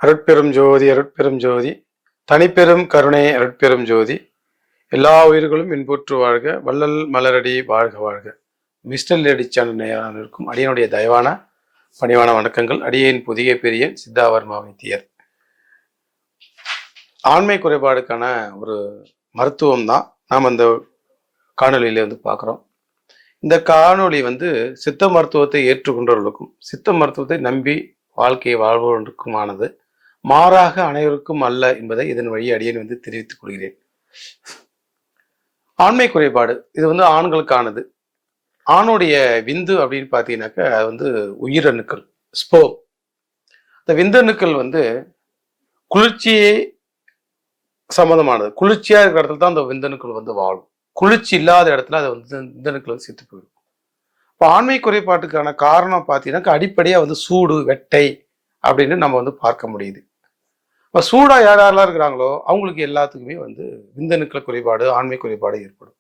அருட்பெரும் ஜோதி அருட்பெரும் ஜோதி தனிப்பெரும் கருணை அருட்பெரும் ஜோதி எல்லா உயிர்களும் இன்புற்று வாழ்க வள்ளல் மலரடி வாழ்க வாழ்க. மிஸ்டர் லேடி சேனல் நேயர்களுக்கும் அடியனுடைய தயவான பணிவான வணக்கங்கள். அடியேன் புதிய பெரிய சித்தாவர்மா வைத்தியர். ஆண்மை குறைபாடுக்கான ஒரு மருத்துவம் தான் நாம் அந்த காணொலியில பார்க்குறோம். இந்த காணொலி சித்த மருத்துவத்தை ஏற்றுக்கொண்டவர்களுக்கும் சித்த மருத்துவத்தை நம்பி வாழ்க்கையை வாழ்பவர்களுக்குமானது, மாறாக அனைவருக்கும் அல்ல என்பதை இதன் வழி அடியேன் தெரிவித்துக் கொள்கிறேன். ஆண்மை குறைபாடு இது ஆண்களுக்கானது. ஆணுடைய விந்து அப்படின்னு பார்த்தீங்கன்னாக்கா அது உயிரணுக்கள், ஸ்போம். இந்த விந்தணுக்கள் குளிர்ச்சியே சம்மந்தமானது. குளிர்ச்சியா இருக்கிற இடத்துல தான் அந்த விந்தணுக்கள் வாழும். குளிர்ச்சி இல்லாத இடத்துல அது விந்தணுக்கள் செத்து போயிடும். இப்போ ஆண்மை குறைபாட்டுக்கான காரணம் பார்த்தீங்கன்னாக்கா அடிப்படையாக சூடு, வெட்டை அப்படின்னு நம்ம பார்க்க முடியுது. இப்போ சூடாக யாரெல்லாம் இருக்கிறாங்களோ அவங்களுக்கு எல்லாத்துக்குமே விந்தணுக்கள் குறைபாடு, ஆண்மை குறைபாடு ஏற்படும்.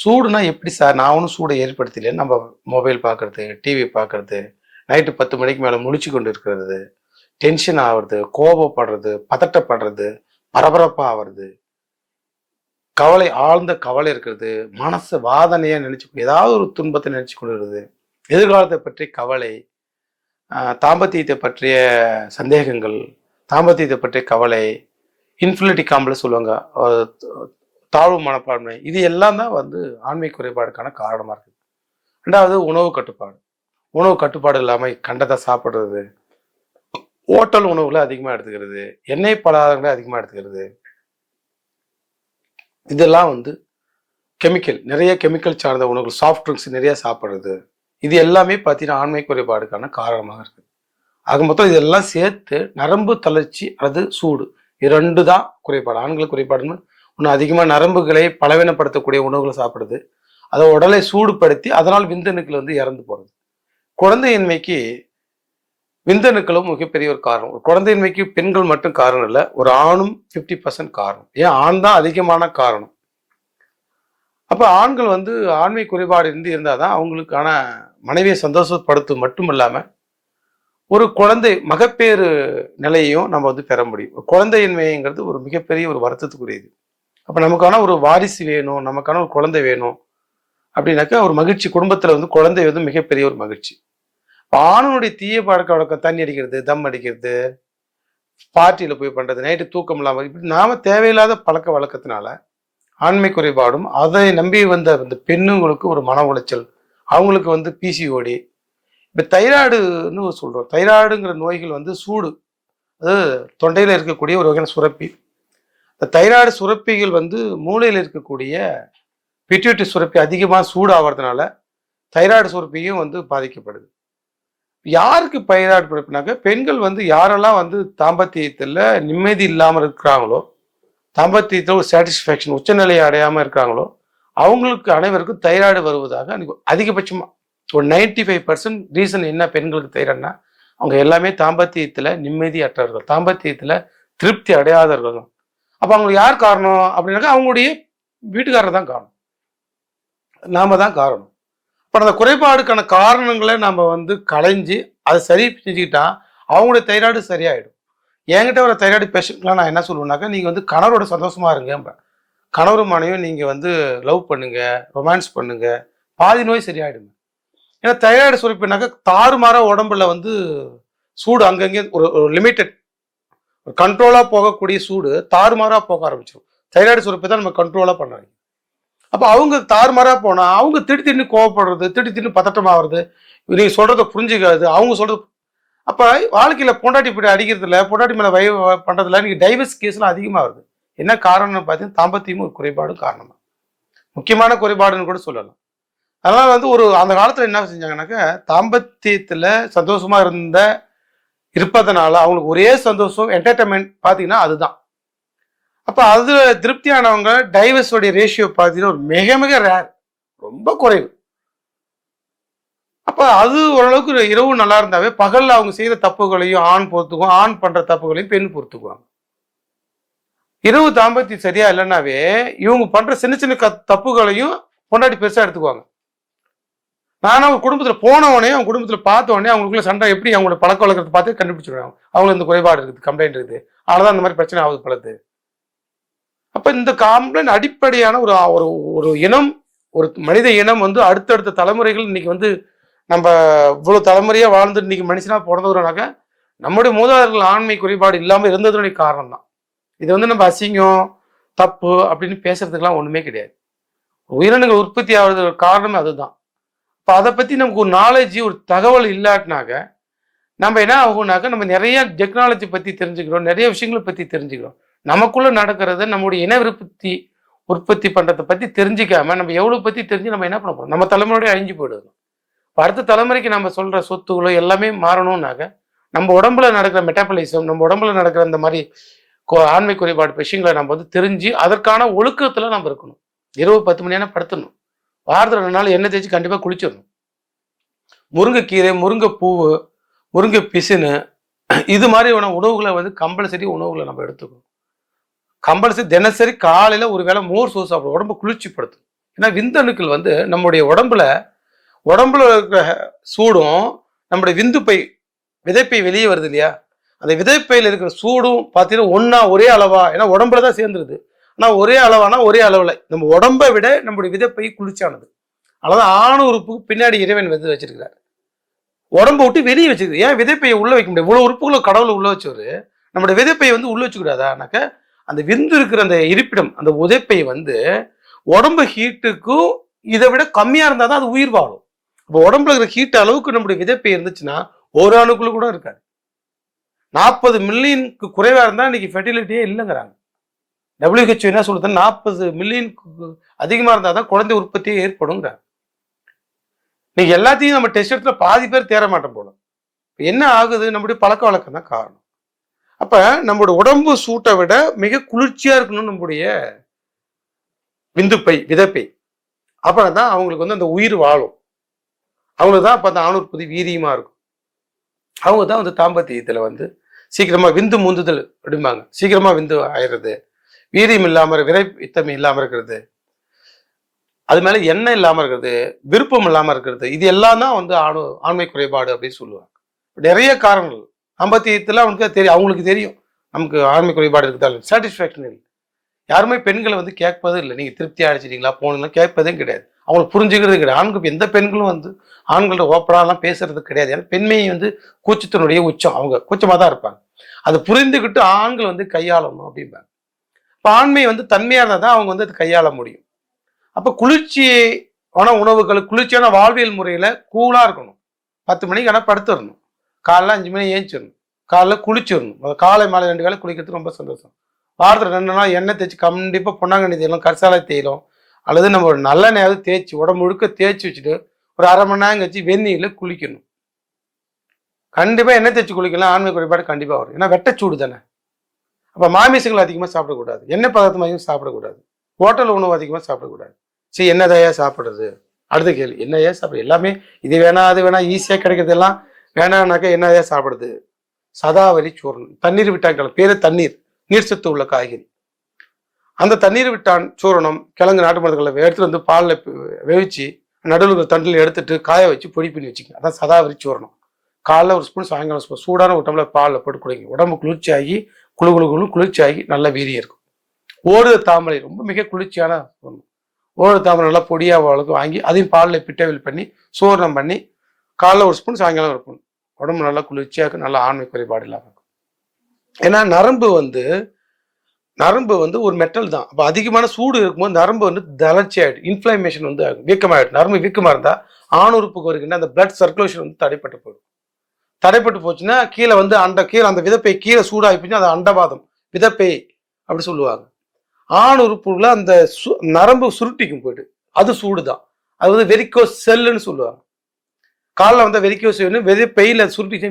சூடுனா எப்படி சார்? நான் ஒன்றும் சூடை ஏற்படுத்தல. நம்ம மொபைல் பார்க்கறது, டிவி பார்க்கறது, நைட்டு 10 மணிக்கு மேலே முழிச்சு கொண்டு இருக்கிறது, டென்ஷன் ஆகுறது, கோபப்படுறது, பதட்டப்படுறது, பரபரப்பாக ஆகிறது, கவலை, ஆழ்ந்த கவலை இருக்கிறது, மனசு வாதனையாக நினைச்சு ஏதாவது ஒரு துன்பத்தை நினைச்சு கொண்டு இருக்கிறது, எதிர்காலத்தை பற்றி கவலை, தாம்பத்தியத்தை பற்றிய சந்தேகங்கள், தாம்பத்தியத்தை பற்றிய கவலை, இன்ஃபினிட்டி காம்ப்ளெக்ஸ் சொல்லுவாங்க, தாழ்வு மனப்பான்மை, இது எல்லாம் தான் ஆண்மை குறைபாடுக்கான காரணமாக இருக்குது. ரெண்டாவது உணவு கட்டுப்பாடு. உணவு கட்டுப்பாடு இல்லாமல் கண்டதை சாப்பிட்றது, ஹோட்டல் உணவுகளை அதிகமாக எடுத்துக்கிறது, எண்ணெய் பலகாரங்களை அதிகமாக எடுத்துக்கிறது, இதெல்லாம் கெமிக்கல், நிறைய கெமிக்கல் சார்ந்த உணவுகள், சாஃப்ட் ட்ரிங்க்ஸ் நிறைய சாப்பிட்றது, இது எல்லாமே பார்த்தீங்கன்னா ஆண்மை குறைபாடுக்கான காரணமாக இருக்குது. ஆக மொத்தம் இதெல்லாம் சேர்த்து நரம்பு தளர்ச்சி அல்லது சூடு, இது ரெண்டு தான் குறைபாடு. ஆண்கள் குறைபாடுன்னு ஒன்று அதிகமாக நரம்புகளை பலவீனப்படுத்தக்கூடிய உணவுகளை சாப்பிடுறது, அதை உடலை சூடுபடுத்தி அதனால் விந்தணுக்கள் இறந்து போகிறது. குழந்தையின்மைக்கு விந்தணுக்களும் மிகப்பெரிய ஒரு காரணம். ஒரு குழந்தையின்மைக்கு பெண்கள் மட்டும் காரணம் இல்லை, ஒரு ஆணும் 50% காரணம். ஏன் ஆண் தான் அதிகமான காரணம். அப்போ ஆண்கள் ஆண்மை குறைபாடு இருந்தால் தான் அவங்களுக்கான மனைவியை சந்தோஷப்படுத்தும் மட்டும் இல்லாமல் ஒரு குழந்தை மகப்பேறு நிலையையும் நம்ம பெற முடியும். குழந்தையின்மைங்கிறது ஒரு மிகப்பெரிய ஒரு வருத்தத்துக்குரியது. அப்போ நமக்கான ஒரு வாரிசு வேணும், நமக்கான ஒரு குழந்தை வேணும் அப்படின்னாக்கா ஒரு மகிழ்ச்சி, குடும்பத்தில் குழந்தை மிகப்பெரிய ஒரு மகிழ்ச்சி. ஆணுடைய தீய பழக்க வழக்கம், தண்ணி அடிக்கிறது, தம் அடிக்கிறது, பார்ட்டியில் போய் பண்ணுறது, நைட்டு தூக்கம் இல்லாமல், இப்படி நாம தேவையில்லாத பழக்க வழக்கத்தினால ஆண்மை குறைபாடும், அதை நம்பி அந்த பெண்ணுங்களுக்கு ஒரு மன உளைச்சல், அவங்களுக்கு பிசிஓடி, இப்போ தைராய்டுன்னு சொல்கிறோம். தைராய்டுங்கிற நோய்கள் சூடு, அது தொண்டையில் இருக்கக்கூடிய ஒரு வகையான சுரப்பி. இந்த தைராய்டு சுரப்பிகள் மூளையில் இருக்கக்கூடிய பிட்யூட்டரி சுரப்பி அதிகமாக சூடு ஆகிறதுனால தைராய்டு சுரப்பியும் பாதிக்கப்படுது. யாருக்கு தைராய்டு பிறப்புனாக்க பெண்கள் யாரெல்லாம் தாம்பத்தியத்தில் நிம்மதி இல்லாமல் இருக்கிறாங்களோ, தாம்பத்தியத்தில் ஒரு சாட்டிஸ்ஃபேக்ஷன் உச்சநிலையை அடையாமல் இருக்கிறாங்களோ, அவங்களுக்கு அனைவருக்கும் தைராய்டு வருவதாக அதிகபட்சமாக ஒரு 95% ரீசன் என்ன பெண்களுக்கு தைராய்டுனா, அவங்க எல்லாமே தாம்பத்தியத்தில் நிம்மதி அற்றவர்கள், தாம்பத்தியத்தில் திருப்தி அடையாதவர்கள் தான். அப்போ அவங்களுக்கு யார் காரணம் அப்படின்னாக்கா அவங்களுடைய வீட்டுக்காரர் தான் காரணம், நாம தான் காரணம். இப்போ அந்த குறைபாடுக்கான காரணங்களை நம்ம களைஞ்சி அதை சரி செஞ்சுக்கிட்டா அவங்களுடைய தைராய்டு சரியாயிடும். என்கிட்ட வர தைராய்டு பேஷண்ட்லாம் நான் என்ன சொல்லுவேன்னாக்கா, நீங்கள் கணவரோட சந்தோஷமா இருங்க, கணவரும் மனைவியும் நீங்கள் லவ் பண்ணுங்க, ரொமான்ஸ் பண்ணுங்க, பாதி நோய் சரியாயிடுங்க. ஏன்னா தைராய்டு சுரப்பினாக்கா தாறுமாற உடம்புல சூடு அங்கங்கே ஒரு லிமிட்டட் கண்ட்ரோலாக போகக்கூடிய சூடு தாறுமாறாக போக ஆரம்பிச்சிடும். தைராய்டு சுரப்பி தான் நம்ம கண்ட்ரோலாக பண்ணாங்க. அப்போ அவங்க தாறுமாறாக போனால் அவங்க திடீர்னு கோவப்படுறது, திடீர்னு பதட்டமாகிறது, நீங்கள் சொல்கிறத புரிஞ்சுக்காது, அவங்க சொல்கிறது. அப்போ வாழ்க்கையில் பொண்டாட்டி இப்படி அடிக்கிறதுல, பொண்டாட்டி மேலே பண்ணுறதுல நீங்கள் டைவர்ஸ் கேஸ்லாம் அதிகமாக வருது. என்ன காரணம்னு பார்த்தீங்கன்னா தாம்பத்தியமும் ஒரு குறைபாடும் காரணமாக, முக்கியமான குறைபாடுன்னு கூட சொல்லலாம். அதனால் ஒரு அந்த காலத்தில் என்ன செஞ்சாங்கன்னாக்கா, தாம்பத்தியத்தில் சந்தோஷமாக இருப்பதனால அவங்களுக்கு ஒரே சந்தோஷம் என்டர்டைன்மெண்ட் பார்த்தீங்கன்னா அதுதான். அப்போ அது திருப்தியானவங்க டைவர்ஸோடைய ரேஷியோ பார்த்தீங்கன்னா ஒரு மிக மிக ரேர், ரொம்ப குறைவு. அப்போ அது ஓரளவுக்கு இரவு நல்லா இருந்தாவே பகலில் அவங்க செய்கிற தப்புகளையும் ஆண் பொறுத்துக்குவோம், ஆண் பண்ணுற தப்புகளையும் பெண் பொறுத்துக்குவாங்க. இரவு தாம்பத்தியம் சரியா இல்லைன்னாவே இவங்க பண்ணுற சின்ன சின்ன தப்புகளையும் பொண்டாட்டி பெருசாக எடுத்துக்குவாங்க. நானும் அவங்க குடும்பத்தில் போனவனே அவங்க குடும்பத்தில் பார்த்தவொடனே அவங்களுக்குள்ள சண்டை எப்படி அவங்களோட பழக்க வழக்கத்தை பார்த்து கண்டுபிடிச்சிடுவாங்க. அவங்களுக்கு இந்த குறைபாடு இருக்குது, கம்ப்ளைண்ட் இருக்குது, அவ்வளோதான் இந்த மாதிரி பிரச்சனை ஆகுது பழுது. அப்போ இந்த கம்ப்ளைண்ட் அடிப்படையான ஒரு ஒரு இனம், ஒரு மனித இனம் வந்து அடுத்தடுத்த தலைமுறைகள் இன்னைக்கு வந்து நம்ம இவ்வளவு தலைமுறையா வாழ்ந்து இன்னைக்கு மனுஷனா பிறந்தவரானாக்க நம்முடைய மூதாதையர்கள் ஆண்மை குறைபாடு இல்லாமல் இருந்ததுடைய காரணம் தான். இது வந்து நம்ம அசிங்கம் தப்பு அப்படின்னு பேசுறதுக்கெல்லாம் ஒண்ணுமே கிடையாது. உயிரினங்கள் உற்பத்தி ஆகுறது காரணமே அதுதான். இப்போ அதை பத்தி நமக்கு ஒரு நாலேஜ், ஒரு தகவல் இல்லாட்டினாக்க நம்ம என்ன ஆகும்னாக்க நம்ம நிறைய டெக்னாலஜி பத்தி தெரிஞ்சுக்கிறோம், நிறைய விஷயங்களை பத்தி தெரிஞ்சுக்கிறோம். நமக்குள்ள நடக்கிறத நம்முடைய இன உற்பத்தி பண்றதை பத்தி தெரிஞ்சிக்காம நம்ம எவ்வளவு பத்தி தெரிஞ்சு நம்ம என்ன பண்ண போறோம்? நம்ம தலைமுறையோட அழிஞ்சு போயிடுது. அடுத்த தலைமுறைக்கு நம்ம சொல்ற சொத்துகளோ எல்லாமே மாறணும்னாக்க நம்ம உடம்புல நடக்கிற மெட்டாபலிசம், நம்ம உடம்புல நடக்கிற இந்த மாதிரி ஆண்மை குறைபாடு விஷயங்களை நம்ம வந்து தெரிஞ்சு அதற்கான ஒழுக்கத்துல நம்ம இருக்கணும். இரவு 10 மணி நேரம் படுத்தணும். வாரத்தில் 2 நாள் எண்ணெய் தேய்ச்சி கண்டிப்பா குளிச்சிடணும். முருங்கைக்கீரை, முருங்கைப்பூவு, முருங்கை பிசுனு இது மாதிரியான உணவுகளை வந்து கம்பல்சரி உணவுகளை நம்ம எடுத்துக்கணும். கம்பல்சரி தினசரி காலையில ஒரு வேளை மோர் சோறு சாப்பிடும், உடம்பு குளிர்ச்சிப்படுத்தும். ஏன்னா விந்தணுக்கள் வந்து நம்முடைய உடம்புல இருக்கிற சூடும் நம்முடைய விந்துப்பை விதைப்பை வெளியே வருது இல்லையா, அந்த விதைப்பையில் இருக்கிற சூடும் பார்த்தீங்கன்னா ஒன்னா ஒரே அளவா, ஏன்னா உடம்புல தான் சேர்ந்துருது. ஆனால் ஒரே அளவானா ஒரே அளவில் நம்ம உடம்பை விட நம்முடைய விதைப்பை குளிர்ச்சியானது. அதான் ஆண் உறுப்புக்கு பின்னாடி இறைவன் வந்து வச்சிருக்கிறார், உடம்பை விட்டு வெளியே வச்சிருக்கு. ஏன் விதைப்பையை உள்ள வைக்க முடியாது? இவ்வளவு உறுப்புகளை கடவுளை உள்ள வச்சவர் நம்முடைய விதைப்பையை வந்து உள்ள வச்சுக்கூடாதானாக்க அந்த விந்து இருக்கிற அந்த இருப்பிடம், அந்த உதைப்பை வந்து உடம்பு ஹீட்டுக்கும் இதை விட கம்மியா இருந்தால் தான் அது உயிர் வாழும். இப்போ உடம்புல இருக்கிற ஹீட் அளவுக்கு நம்முடைய விதைப்பை இருந்துச்சுன்னா ஒரு அணுக்குள்ள கூட இருக்காது. 40 மில்லியனுக்கு குறைவா இருந்தா இன்னைக்கு ஃபெர்டிலிட்டியே இல்லைங்கிறாங்க. WHO என்ன சொல்றது, 40 மில்லியனுக்கு அதிகமா இருந்தா தான் குழந்தை உற்பத்தியே ஏற்படுங்கிறாங்க. நீங்க எல்லாத்தையும் நம்ம டெஸ்ட் எடுத்துல பாதி பேர் தேர மாட்டோம் போல. என்ன ஆகுது? நம்முடைய பழக்க வழக்கம் தான் காரணம். அப்ப நம்முடைய உடம்பு சூட்டை விட மிக குளிர்ச்சியா இருக்கணும் நம்முடைய விந்துப்பை, விதைப்பை. அப்புறம் தான் அவங்களுக்கு வந்து அந்த உயிர் வாழும். அவங்களுக்கு தான் அப்ப அந்த ஆண் உற்பத்தி வீரியமா இருக்கும். அவங்க தான் வந்து தாம்பத்தியத்துல வந்து சீக்கிரமா விந்து முந்துதல் அப்படிம்பாங்க, சீக்கிரமா விந்து ஆயிடுறது, வீரியம் இல்லாம விரைத்தன்மை இல்லாம இருக்கிறது, அது மேல எண்ணெய் இல்லாம இருக்கிறது, விருப்பம் இல்லாம இருக்கிறது, இது எல்லாம் தான் வந்து ஆண்மை குறைபாடு அப்படின்னு சொல்லுவாங்க. நிறைய காரணங்கள் தாம்பத்தியத்துல அவங்களுக்கு தெரியும் நமக்கு ஆண்மை குறைபாடு இருக்குதாலும் சாட்டிஸ்ஃபேக்ஷன் இல்லை. யாருமே பெண்களை வந்து கேட்பதும் இல்லை, நீங்க திருப்தி அடிச்சிட்டீங்களா போனீங்களா கேட்பதே கிடையாது. அவங்களுக்கு புரிஞ்சுக்கிறது கிடையாது. ஆண்களுக்கு எந்த பெண்களும் வந்து ஆண்களோட ஓப்பனாலாம் பேசுறது கிடையாது. ஏன்னா பெண்மை வந்து கூச்சத்தினுடைய உச்சம், அவங்க கூச்சமாக தான் இருப்பாங்க. அதை புரிந்துக்கிட்டு ஆண்கள் வந்து கையாளணும் அப்படிம்பாங்க. இப்போ ஆண்மை வந்து தன்மையாக இருந்தால் தான் அவங்க வந்து அது கையாள முடியும். அப்போ குளிர்ச்சியான உணவுகள், குளிர்ச்சியான வாழ்வியல் முறையில் கூலாக இருக்கணும். 10 மணிக்கு ஆனால் படுத்துடணும், காலைல 5 மணி ஏஞ்சிடணும், காலைல குளிச்சிடணும். காலை மாலை 2 வேளை குளிக்கிறது ரொம்ப சந்தோஷம். வாரத்தில் 2 நாள் எண்ணெய் தேய்ச்சி கண்டிப்பாக பொன்னாங்கண்ணி தேய்லாம், கரிசாலை தேயிலும் அல்லது நம்ம ஒரு நல்ல நேரம் தேய்ச்சி உடம்பு முழுக்க தேய்ச்சி வச்சுட்டு ஒரு 1/2 மணி நேரம் கழிச்சு வெந்நீரில் குளிக்கணும். கண்டிப்பா எண்ணெய் தேய்ச்சி குளிக்கலாம், ஆண்மை குறைபாடு கண்டிப்பா வரும். ஏன்னா வெட்டச்சூடு தானே. அப்ப மாமிசங்கள் அதிகமா சாப்பிடக்கூடாது, எண்ணெய் பதார்த்தம் அதிகமாக சாப்பிடக்கூடாது, ஹோட்டல் உணவு அதிகமாக சாப்பிடக்கூடாது. சரி, என்னதையா சாப்பிடுறது? அடுத்த கேள்வி, என்னையா சாப்பிடுறது? எல்லாமே இது வேணா அது வேணா ஈஸியா கிடைக்கிறது எல்லாம் வேணான்னாக்கா என்னதையா சாப்பிடுறது? சதாவரி சூரணம், தண்ணீர் விட்டான் பேரு தண்ணீர், நீர் சத்து உள்ள காய்கறி. அந்த தண்ணீர் விட்டான் சூரணம் கிழங்கு நாட்டு மருந்துகளை எடுத்துட்டு வந்து பாலில் வேவிச்சு நடுவில் தண்டில் எடுத்துட்டு காய வச்சு பொடி பண்ணி வச்சுக்கோங்க. அதான் சதாவரி சூரணம். காலைல ஒரு ஸ்பூன், சாயங்காலம் ஸ்பூன் சூடான ஒரு டம்ளர் பாலில் போட்டு குடிங்க. உடம்பு குளிர்ச்சி ஆகி குளிர்ச்சி ஆகி நல்ல வீரியம் இருக்கும். ஓடுத தாமரை ரொம்ப மிக குளிர்ச்சியான ஒன்று. ஓடுத தாமரை நல்லா பொடியாக வளர்க்கு வாங்கி அதையும் பாலில் பிட்டவில் பண்ணி சூரணம் பண்ணி காலைல ஒரு ஸ்பூன், சாயங்காலம் ஒரு ஸ்பூன், உடம்பு நல்லா குளிர்ச்சியாக நல்லா ஆண்மை குறைபாடு இல்லாமல் இருக்கும். ஏன்னா நரம்பு வந்து ஒரு மெட்டல் தான். அப்போ அதிகமான சூடு இருக்கும்போது நரம்பு வந்து தளர்ச்சி ஆகிடும், இன்ஃப்ளமேஷன் வந்து வீக்கமாகிடும். நரம்பு வீக்கமாக இருந்தால் ஆண் உறுப்புக்கு வருகின்ற அந்த பிளட் சர்க்குலேஷன் வந்து தடைப்பட்டு போயிடும். தடைப்பட்டு போச்சுன்னா கீழே வந்து அந்த விதப்பை கீழே சூடாகி போச்சுன்னா அது அண்டவாதம் விதப்பை அப்படி சொல்லுவாங்க. ஆண் உறுப்புல அந்த நரம்பு சுருட்டிக்கும் போயிட்டு அது சூடு தான். அது வந்து வெரிக்கோஸ் செல்லுன்னு சொல்லுவாங்க. காலில் வந்து வெரிக்கோஸ் விதப்பையில் சுருட்டிச்சு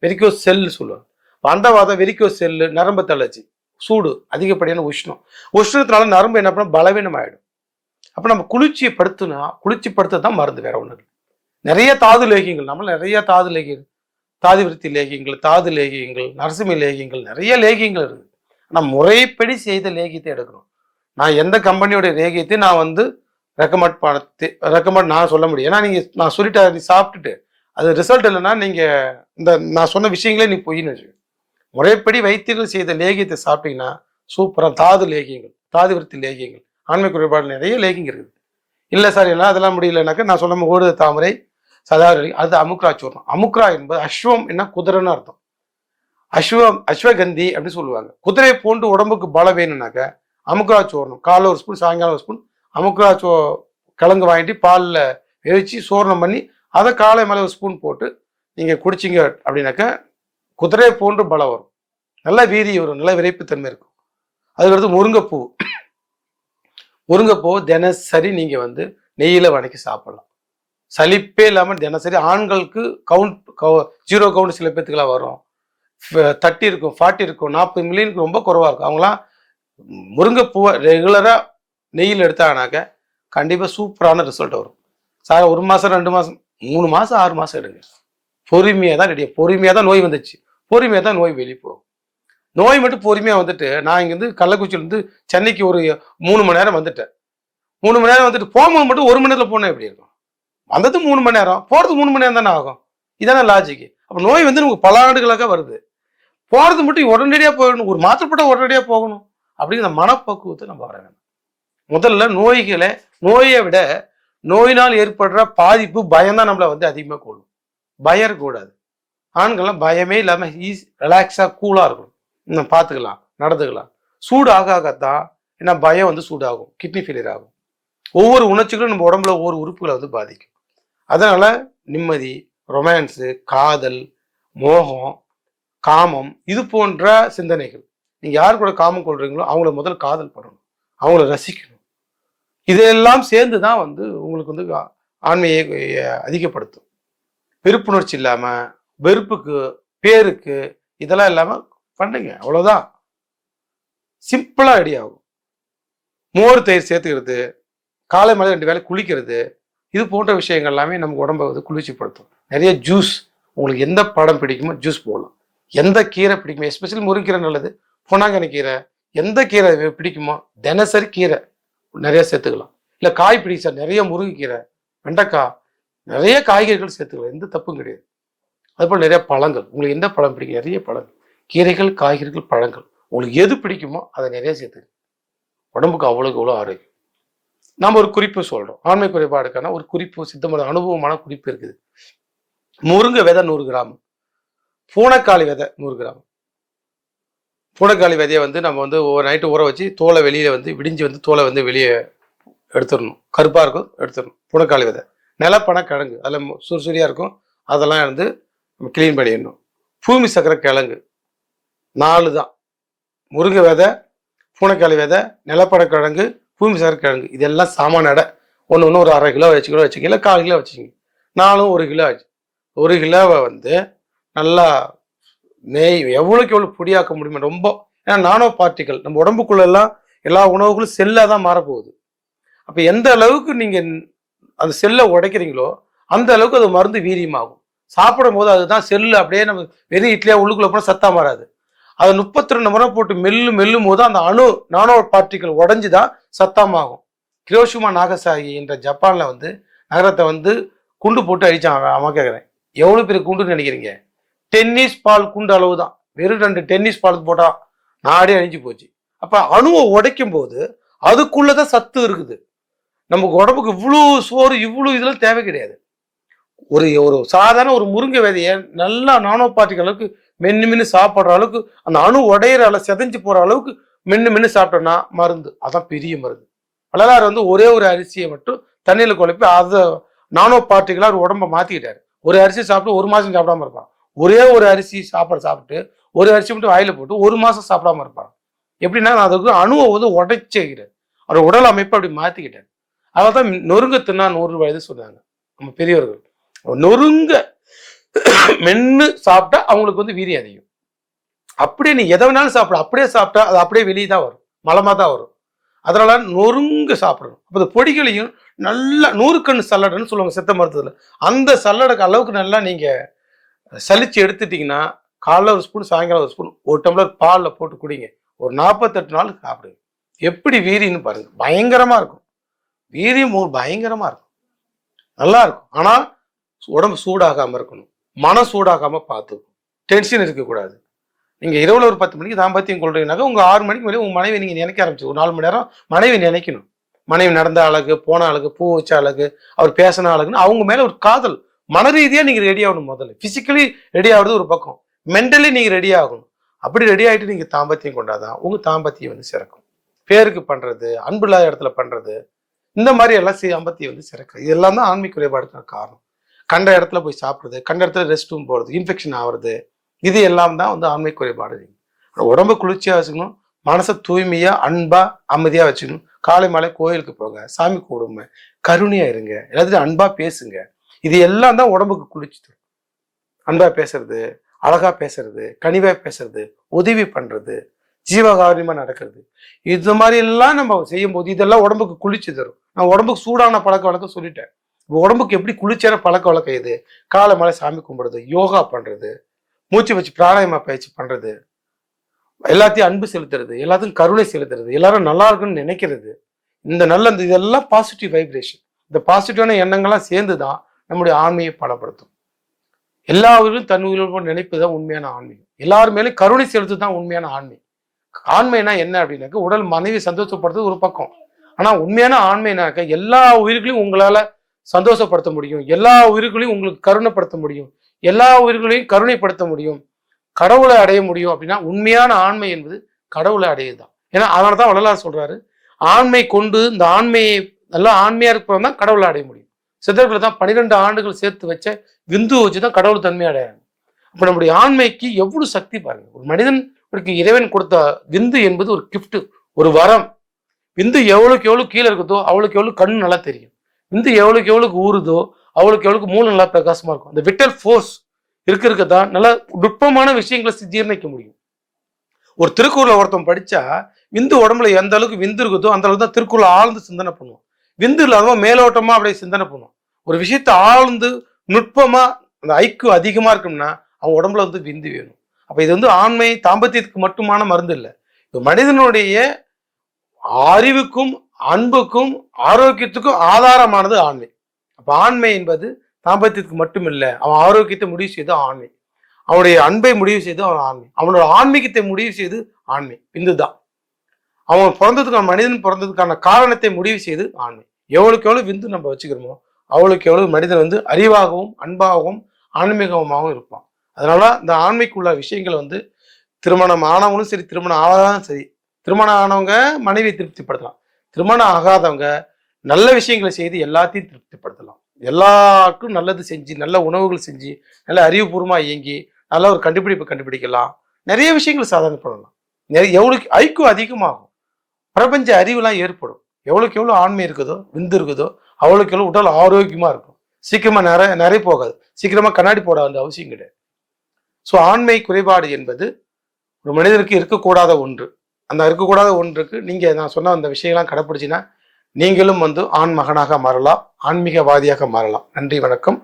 வெரிக்கோஸ் செல்னு சொல்லுவாங்க. அண்டவாதம், வெரிக்கோஸ் செல்லு, நரம்பு தளர்ச்சி, சூடு, அதிகப்படியான உஷ்ணத்தினால நரம்பு என்ன பண்ண பலவீனம் ஆயிடும். அப்ப நம்ம குளிர்ச்சிப்படுத்த தான் மருந்து, வேற ஒண்ணு. நிறைய தாது லேகியங்கள், நம்ம நிறைய தாது லேகியங்கள், தாது விருத்தி லேகியங்கள், தாது லேகியங்கள், நரசிம்ம லேகியங்கள், நிறைய லேகியங்கள் இருக்கு. ஆனா முறைப்படி செய்த லேகியத்தை எடுக்கணும். நான் எந்த கம்பெனியோட லேகியத்தை நான் வந்து ரெக்கமெண்ட் நான் சொல்ல முடியும். ஏன்னா நீங்க நான் சொல்லிட்டேன், நீ சாப்பிட்டுட்டு அது ரிசல்ட் இல்லைன்னா நீங்க இந்த நான் சொன்ன விஷயங்களே நீ பொய்ன்னு வச்சு. முறைப்படி வைத்தியர்கள் செய்த லேகியத்தை சாப்பிட்டீங்கன்னா சூப்பரா தாது லேகியங்கள், தாது விருத்தி லேகியங்கள், ஆண்மை குறைபாடு நிறைய லேகியம் இருக்குது. இல்லை சார் என்ன அதெல்லாம் முடியலனாக்கா நான் சொன்ன ஓடுத தாமரை சதாவரி அது அமுக்ரா சூர்ணம். அமுக்ரா என்பது அஸ்வம் என்ன குதிரைன்னு அர்த்தம். அஸ்வகந்தி அப்படின்னு சொல்லுவாங்க. குதிரை போன்று உடம்புக்கு பலம் வேணும்னாக்க அமுக்ரா சூர்ணம் காலைல ஒரு ஸ்பூன் சாயங்காலம் ஒரு ஸ்பூன் அமுக்ரா கிழங்கு வாங்கிட்டு பாலில் வேவிச்சு சோர்ணம் பண்ணி அதை காலை மேலே ஒரு ஸ்பூன் போட்டு நீங்கள் குடிச்சிங்க அப்படின்னாக்கா குதிரை போன்று பலம் வரும், நல்ல வீரிய வரும், நல்ல விரைப்புத்தன்மை இருக்கும். அதுக்கடுத்து முருங்கைப்பூ. முருங்கைப்பூ தினசரி நீங்கள் வந்து நெய்யில் வதக்கி சாப்பிடலாம். சலிப்பே இல்லாமல் தினசரி. ஆண்களுக்கு ஜீரோ கவுண்ட் சில பேத்துக்கெல்லாம் வரும், 30 இருக்கும், 40 இருக்கும், 40 மில்லியனுக்கு ரொம்ப குறைவாக இருக்கும். அவங்களாம் முருங்கைப்பூவை ரெகுலராக நெய்யில் எடுத்தாங்கனாக்க கண்டிப்பாக சூப்பரான ரிசல்ட் வரும். சார் 1 மாதம் 2 மாதம் 3 மாதம் 6 மாதம் எடுங்க. பொறுமையாக தான் ரெடியாக, பொறுமையாக தான் நோய் வந்துச்சு, பொறுமையாக தான் நோய் வெளியே போகும். நோய் மட்டும் பொறுமையாக வந்துட்டு நான் இங்கேருந்து கள்ளக்குறிச்சியிலேருந்து சென்னைக்கு ஒரு 3 மணி நேரம் வந்துட்டேன். 3 மணி நேரம் வந்துட்டு போகும்போது மட்டும் 1 மணி நேரத்தில் போனால் எப்படி இருக்கும்? வந்தது 3 மணி நேரம், போகிறது 3 மணி நேரம் தானே ஆகும். இதான லாஜிக்கு. அப்போ நோய் வந்து நமக்கு பல ஆண்டுகளாக வருது. போகிறது மட்டும் உடனடியாக போகணும், ஒரு மாற்றப்பட்ட உடனடியாக போகணும் அப்படிங்கிற மனப்பக்குவத்தை நம்ம வர வேணும். முதல்ல நோயை விட நோயினால் ஏற்படுற பாதிப்பு பயம்தான் நம்மளை வந்து அதிகமாக கொள்ளும். பயம் இருக்கக்கூடாது. ஆண்கள்லாம் பயமே இல்லாமல் ரிலாக்ஸாக கூலாக இருக்கணும். இன்னும் பார்த்துக்கலாம், நடந்துக்கலாம். சூடு ஆகத்தான் ஏன்னா பயம் வந்து சூடாகும், கிட்னி ஃபெயிலியர் ஆகும். ஒவ்வொரு உணர்ச்சிகளும் நம்ம உடம்புல ஒவ்வொரு உறுப்புகளை வந்து பாதிக்கும். அதனால நிம்மதி, ரொமான்ஸு, காதல், மோகம், காமம் இது போன்ற சிந்தனைகள். நீங்கள் யார் கூட காமம் கொள்றீங்களோ அவங்கள முதல்ல காதல் பண்ணணும், அவங்கள ரசிக்கணும். இதெல்லாம் சேர்ந்து தான் வந்து உங்களுக்கு வந்து ஆண்மையை அதிகப்படுத்தும். வெறுப்புணர்ச்சி இல்லாமல், வெறுப்புக்கு பேருக்கு இதெல்லாம் இல்லாமல் பண்ணுங்க, அவ்வளோதான். சிம்பிளாக ரெடி ஆகும். மோர் தயிர் சேர்த்துக்கிறது, காலை மேலே 2 வேளை குளிக்கிறது, இது போன்ற விஷயங்கள் எல்லாமே நமக்கு உடம்பை வந்து குளிர்ச்சிப்படுத்தும். நிறைய ஜூஸ், உங்களுக்கு எந்த பழம் பிடிக்குமோ ஜூஸ் போடலாம். எந்த கீரை பிடிக்குமோ, எஸ்பெஷலி முருங்கீரை நல்லது, பொன்னாங்கண்ணி கீரை, எந்த கீரை பிடிக்குமோ தினசரி கீரை நிறைய சேர்த்துக்கலாம். இல்லை காய் பிடிக்கும் சார், நிறைய முருங்கைக்கீரை, வெண்டைக்காய், நிறைய காய்கறிகள் சேர்த்துக்கலாம், எந்த தப்பும் கிடையாது. அதுபோல் நிறைய பழங்கள், உங்களுக்கு எந்த பழம் பிடிக்கும், நிறைய பழங்கள், கீரைகள், காய்கறிகள், பழங்கள், உங்களுக்கு எது பிடிக்குமோ அதை நிறைய சேர்த்துக்கலாம். உடம்புக்கு அவ்வளோக்கு அவ்வளோ ஆரோக்கியம். நாம் ஒரு குறிப்பு சொல்கிறோம், ஆண்மை குறைபாடுக்கான ஒரு குறிப்பு, சித்தமான அனுபவமான குறிப்பு இருக்குது. முருங்கை விதை 100 கிராம், பூனைக்காளி விதை 100 கிராம். பூனைக்காளி விதையை வந்து நம்ம வந்து ஒரு நைட்டு ஊற வச்சு தோலை வெளியில் வந்து விடிஞ்சு வந்து தோலை வந்து வெளியே எடுத்துடணும், கருப்பாக இருக்கும் எடுத்துடணும். பூனைக்காளி விதை. நிலப்பனை கிழங்கு, அதில் சுறுசுறியாக இருக்கும், அதெல்லாம் வந்து நம்ம க்ளீன் பண்ணிடணும். பூமி சக்கரை கிழங்கு 4 தான். முருங்கை விதை, பூனைக்காளி விதை, நிலப்பனை கிழங்கு, பூமி சக்கரை கிழங்கு, இதெல்லாம் சாமான எடை. ஒன்று ஒரு 1/2 கிலோ வச்சுக்கிலோ, இல்லை 1/4 கிலோ வச்சுக்கிங்க. 4 1 கிலோ ஆச்சு. 1 கிலோவை வந்து நல்லா நெய் எவ்வளோக்கு எவ்வளோ பொடியாக்க முடியுமா ரொம்ப. ஏன்னா நானோ பார்ட்டிகள் நம்ம உடம்புக்குள்ளெல்லாம் எல்லா உணவுகளும் செல்லாக தான் மாறப்போகுது. அப்போ எந்த அளவுக்கு நீங்கள் அந்த செல்லை உடைக்கிறீங்களோ அந்த அளவுக்கு அது மருந்து வீரியமாகும். சாப்பிடும் போது அதுதான் செல்லு அப்படியே நம்ம வெறும் இட்லியாக உள்ளுக்குள்ளே போனால் சத்தா மாறாது. அதை 32 முறை போட்டு மெல்லும் போது அந்த நானோ பார்ட்டிகள் உடஞ்சி தான் சத்தமாகும். ஹிரோஷிமா நாகசாகி என்ற ஜப்பானில் வந்து நகரத்தை வந்து குண்டு போட்டு அடித்தான். அவன் கேட்குறேன், எவ்வளோ பெரிய குண்டுன்னு நினைக்கிறீங்க? டென்னிஸ் பால் குண்டு அளவு தான். வெறும் 2 டென்னிஸ் பால் போட்டா நாடே அழிஞ்சு போச்சு. அப்போ அணுவை உடைக்கும் போது அதுக்குள்ளதான் சத்து இருக்குது. நமக்கு உடம்புக்கு இவ்வளோ சோறு இவ்வளோ இதெல்லாம் தேவை கிடையாது. ஒரு சாதாரண ஒரு முருங்கை விதையை நல்லா நானோ பார்ட்டிகள் அளவுக்கு மென்னு சாப்பிட்ற அளவுக்கு அந்த அணு உடையிற அளவு செதஞ்சு போற அளவுக்கு மென்னு சாப்பிட்டோம்னா மருந்து. அதான் பெரிய மருந்து. வள்ளலார் வந்து ஒரே ஒரு அரிசியை மட்டும் தண்ணியில் குழப்பி அதை நானோ பார்ட்டிகளா ஒரு உடம்பை மாத்திக்கிட்டாரு. ஒரு அரிசி சாப்பிட்டு 1 மாசம் சாப்பிடாம இருப்பான். ஒரே ஒரு அரிசி சாப்பிட்டு ஒரு அரிசி மட்டும் வாயில போட்டு 1 மாசம் சாப்பிடாம இருப்பான். எப்படின்னா அதுக்கு அணுவை வந்து உடைச்சுக்கிறார். அவரோட உடல் அமைப்பை அப்படி மாத்திக்கிட்டார். அதான் நொறுங்க தின்னா 100 வயது சொன்னாங்க நம்ம பெரியவர்கள். நொறுங்க மென்னு சாப்பிட்டா அவங்களுக்கு வந்து வீரியம் அதிகம். அப்படியே நீ எதை வேணாலும் சாப்பிட, அப்படியே சாப்பிட்டா அது அப்படியே வெளியே தான் வரும், மலமா தான் வரும். அதனால நொறுங்க சாப்பிடணும். அப்போ இந்த பொடிகளையும் நல்லா 100 கண் சல்லடைன்னு சொல்லுவாங்க சித்த மருத்துவத்துல. அந்த சல்லடைக்கு அளவுக்கு நல்லா நீங்க சலிச்சு எடுத்துட்டீங்கன்னா காலைல 1 ஸ்பூன், சாயங்காலம் 1 ஸ்பூன், 1 டம்ளர் பாலில் போட்டு குடிங்க. ஒரு 48 நாள் சாப்பிடுங்க. எப்படி வீரின்னு பாருங்க, பயங்கரமா இருக்கும். வீரியம் பயங்கரமா இருக்கும், நல்லா இருக்கும். ஆனா உடம்பு சூடாகாம இருக்கணும், மனம் சூடாகாம பார்த்துக்கணும், டென்ஷன் இருக்கக்கூடாது. நீங்க இரவுல ஒரு 10 மணிக்கு தாம்பத்தியம் கொள்றீங்கன்னாக்கா உங்க 6 மணிக்கு மேலே உங்க மனைவி நீங்க நினைக்க ஆரம்பிச்சு ஒரு 4 மணி நேரம் மனைவி நினைக்கணும். மனைவி நடந்த அழகு, போன அழகு, பூ வச்ச அழகு, அவர் பேசின அழகுன்னு அவங்க மேல ஒரு காதல். மன ரீதியா நீங்க ரெடி ஆகணும். முதல்ல பிசிக்கலி ரெடி ஆகுறது ஒரு பக்கம், மென்டலி நீங்க ரெடி ஆகணும். அப்படி ரெடி ஆகிட்டு நீங்க தாம்பத்தியம் கொண்டாதான் உங்க தாம்பத்தியம் வந்து சிறக்கும். பேருக்கு பண்றது, அன்பு இல்லாத இடத்துல பண்றது, இந்த மாதிரி எல்லாம் தாம்பத்தியம் வந்து சிறக்கும். இதெல்லாம் தான் ஆன்மீக குறைபாடுக்கான காரணம். கண்ட இடத்துல போய் சாப்பிடுறது, கண்ட இடத்துல ரெஸ்ட் ரூம் போறது, இன்ஃபெக்ஷன் ஆகுறது, இது எல்லாம் தான் வந்து ஆன்மீக குறைபாடு. உடம்பு குளிர்ச்சியா வச்சுக்கணும், மனசை தூய்மையா அன்பா அமைதியா வச்சுக்கணும். காலை மாலை கோயிலுக்கு போங்க, சாமி கூடுங்க, கருணையா இருங்க, எல்லாத்தையும் அன்பா பேசுங்க. இது எல்லாம் தான் உடம்புக்கு குளிர்ச்சி தரும். அன்பா பேசுறது, அழகா பேசுறது, கனிவா பேசுறது, உதவி பண்றது, ஜீவகாரியமா நடக்கிறது, இது மாதிரி எல்லாம் நம்ம செய்யும் போது இதெல்லாம் உடம்புக்கு குளிர்ச்சி தரும். நான் உடம்புக்கு சூடான பழக்க வழக்கம் சொல்லிட்டேன். உடம்புக்கு எப்படி குளிர்ச்சியான பழக்க வழக்கம் இது? காலை மாலை சாமி கும்பிடுறது, யோகா பண்றது, மூச்சு வச்சு பிராணாயமா பயிற்சி பண்றது, எல்லாத்தையும் அன்பு செலுத்துறது, எல்லாத்துக்கும் கருணை செலுத்துறது, எல்லாரும் நல்லா இருக்குன்னு நினைக்கிறது, இதெல்லாம் பாசிட்டிவ் வைப்ரேஷன். இந்த பாசிட்டிவான எண்ணங்கள்லாம் சேர்ந்துதான் நம்முடைய ஆன்மையை பலப்படுத்தும். எல்லா உயிரும் தன் உயிரோடு நினைப்புதான் உண்மையான ஆன்மீகம். எல்லாருமேலும் கருணை செலுத்து தான் உண்மையான ஆன்மீகம். ஆண்மைனா என்ன அப்படின்னாக்க உடல் மனைவி சந்தோஷப்படுறது ஒரு பக்கம். ஆனா உண்மையான ஆண்மைனாக்க எல்லா உயிர்களையும் உங்களால சந்தோஷப்படுத்த முடியும், எல்லா உயிர்களையும் உங்களுக்கு கருணைப்படுத்த முடியும், எல்லா உயிர்களையும் கருணைப்படுத்த முடியும், கடவுளை அடைய முடியும். அப்படின்னா உண்மையான ஆண்மை என்பது கடவுளை அடையுதுதான். ஏன்னா அதனாலதான் வள்ளலார் சொல்றாரு, ஆண்மை கொண்டு இந்த ஆண்மையை நல்லா ஆண்மையா இருக்கிறவங்க தான் கடவுளை அடைய முடியும். சித்தர்களை தான் 12 ஆண்டுகள் சேர்த்து வச்ச விந்து வச்சுதான் கடவுள் தன்மை அடையாங்க. அப்ப நம்முடைய ஆண்மைக்கு எவ்வளவு சக்தி பாருங்க. ஒரு மனிதனுக்கு இறைவன் கொடுத்த விந்து என்பது ஒரு கிஃப்ட், ஒரு வரம். விந்து எவ்வளவுக்கு எவ்வளவு கீழே இருக்குதோ அவளுக்கு எவ்வளவு கண்ணு நல்லா தெரியும். விந்து எவ்வளவுக்கு எவ்வளவுக்கு ஊறுதோ அவளுக்கு எவ்வளவுக்கு மூளை நல்லா பிரகாசமா இருக்கும். அந்த விட்டல் ஃபோர்ஸ் இருக்கதான் நல்லா நுட்பமான விஷயங்களை ஜீர்ணிக்க முடியும். ஒரு திருக்குறளை ஒருத்தன் படிச்சா விந்து உடம்புல எந்த அளவுக்கு விந்து இருக்குதோ அந்த அளவுக்கு தான் திருக்குறளை ஆழ்ந்து சிந்தனை பண்ணுவோம். விந்து இல்லாதவா மேலோட்டமா அப்படியே சிந்தனை பண்ணுவோம். ஒரு விஷயத்த ஆழ்ந்து நுட்பமா அந்த ஐக்கு அதிகமா இருக்கும்னா அவன் உடம்புல வந்து விந்து வேணும். அப்ப இது வந்து ஆண்மை தாம்பத்தியத்துக்கு மட்டுமான மருந்து இல்லை, மனிதனுடைய அறிவுக்கும் அன்புக்கும் ஆரோக்கியத்துக்கும் ஆதாரமானது ஆண்மை. அப்ப ஆண்மை என்பது தாம்பத்தியத்துக்கு மட்டும் இல்லை, அவன் ஆரோக்கியத்தை முடிவு செய்து ஆண்மை, அவனுடைய அன்பை முடிவு செய்து அவன் ஆண்மை, அவனோட ஆன்மீகத்தை முடிவு செய்து ஆண்மை. விந்துதான் அவன் பிறந்ததுக்கான மனிதன் பிறந்ததுக்கான காரணத்தை முடிவு செய்து ஆண்மை. எவ்வளவுக்கு எவ்வளவு விந்து நம்ம வச்சுக்கிறோமோ அவளுக்கு எவ்வளவு மனிதன் வந்து அறிவாகவும் அன்பாகவும் ஆன்மீகமாகவும் இருப்பான். அதனால இந்த ஆண்மைக்குள்ள விஷயங்கள் வந்து திருமணம் ஆனவங்களும் சரி, திருமணம் ஆகாதான் சரி, திருமணம் ஆனவங்க மனைவியை திருப்திப்படுத்தலாம், திருமணம் ஆகாதவங்க நல்ல விஷயங்களை செய்து எல்லாத்தையும் திருப்திப்படுத்தலாம். எல்லாருக்கும் நல்லது செஞ்சு, நல்ல உணவுகள் செஞ்சு, நல்ல அறிவுபூர்வமா இயங்கி நல்ல ஒரு கண்டுபிடிப்பு கண்டுபிடிக்கலாம். நிறைய விஷயங்களை சாதனை பண்ணலாம். எவ்வளவுக்கு ஐக்கியம் அதிகமாகும், பிரபஞ்ச அறிவுலாம் ஏற்படும். எவ்வளவுக்கு எவ்வளவு ஆண்மை இருக்குதோ விந்து இருக்குதோ அவளுக்கு எவ்வளவு உடல் ஆரோக்கியமா இருக்கும். சீக்கிரமா நிறைய போகாது, சீக்கிரமா கண்ணாடி போட வேண்டிய அவசியம் கிடையாது. ஸோ ஆண்மை குறைபாடு என்பது ஒரு மனிதனுக்கு இருக்கக்கூடாத ஒன்று. அந்த இருக்கக்கூடாத ஒன்றுக்கு நீங்க நான் சொன்ன அந்த விஷயங்கள்லாம் கடைப்பிடிச்சின்னா நீங்களும் வந்து ஆண் மகனாக மாறலாம், ஆன்மீகவாதியாக மாறலாம். நன்றி, வணக்கம்.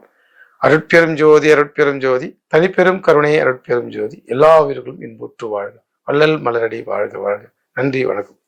அருட்பெரும் ஜோதி, அருட்பெரும் ஜோதி, தனிப்பெரும் கருணை, அருட்பெரும் ஜோதி. எல்லா உயிர்களும் இன்புற்று வாழ்க, வள்ளல் மலரடி வாழ்க வாழ்க. நன்றி, வணக்கம்.